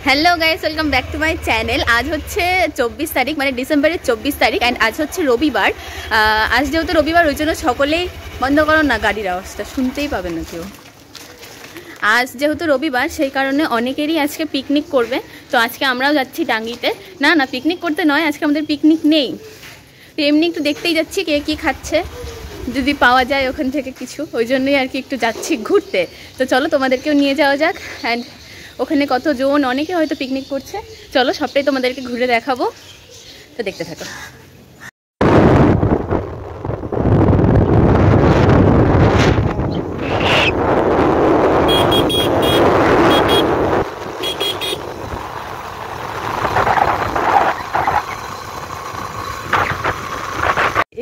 Hello guys, welcome back to my channel. आज হচ্ছে 24 তারিখ মানে ডিসেম্বরের 24 তারিখ অ্যান্ড আজ হচ্ছে রবিবার। আজ যেহেতু রবিবার ওই জন্য সকলেই বন্ধ করো না, গাড়ির আওয়াজটা শুনতেই পাবে না কেউ। আজ যেহেতু রবিবার সেই কারণে অনেকেরই আজকে পিকনিক করবে। তো আজকে আমরাও যাচ্ছি ডাঙ্গিতে। না না, পিকনিক করতে নয়, আজকে আমাদের পিকনিক নেই, তো এমনি একটু দেখতেই যাচ্ছি কে কী খাচ্ছে, যদি পাওয়া যায় ওখান থেকে কিছু, ওই জন্যই আর কি একটু যাচ্ছি ঘুরতে। তো চলো তোমাদেরকেও নিয়ে যাওয়া যাক। অ্যান্ড ওখানে কতজন, অনেকে হয়তো পিকনিক করছে, চলো সবটাই তোমাদেরকে ঘুরে দেখাবো, তো দেখতে থাকো।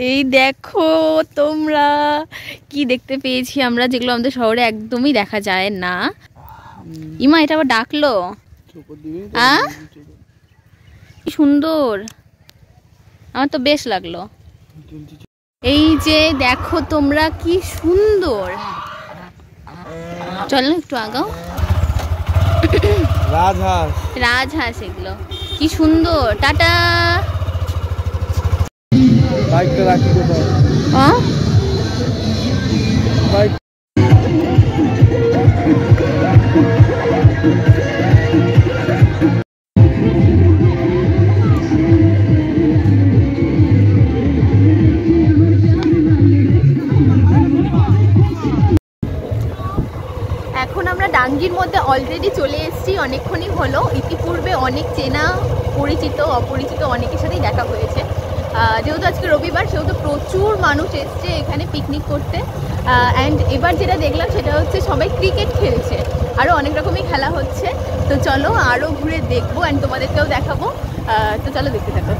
এই দেখো তোমরা কি দেখতে পেয়েছি আমরা, যেগুলো আমাদের শহরে একদমই দেখা যায় না। ইমা, এটা আবার ডাকলো, সুন্দর, আমার তো বেশ লাগলো। এই যে দেখো তোমরা কি সুন্দর, চলো একটু আগাও। রাজহাঁস, রাজহাঁস এগুলো কি সুন্দর। টাটা। বাইকটা রাখি কোথায়? বাইক এখন আমরা ডাঙ্গির মধ্যে অলরেডি চলে এসেছি, অনেকক্ষণই হলো। ইতিপূর্বে অনেক চেনা পরিচিত অপরিচিত অনেকের সাথেই দেখা হয়েছে। যেহেতু আজকে রবিবার সেহেতু প্রচুর মানুষ এসছে এখানে পিকনিক করতে। অ্যান্ড এবার যেটা দেখলাম সেটা হচ্ছে সবাই ক্রিকেট খেলছে, আরও অনেক রকমই খেলা হচ্ছে। তো চলো আরও ঘুরে দেখবো অ্যান্ড তোমাদেরকেও দেখাবো। তো চলো দেখতে থাকো।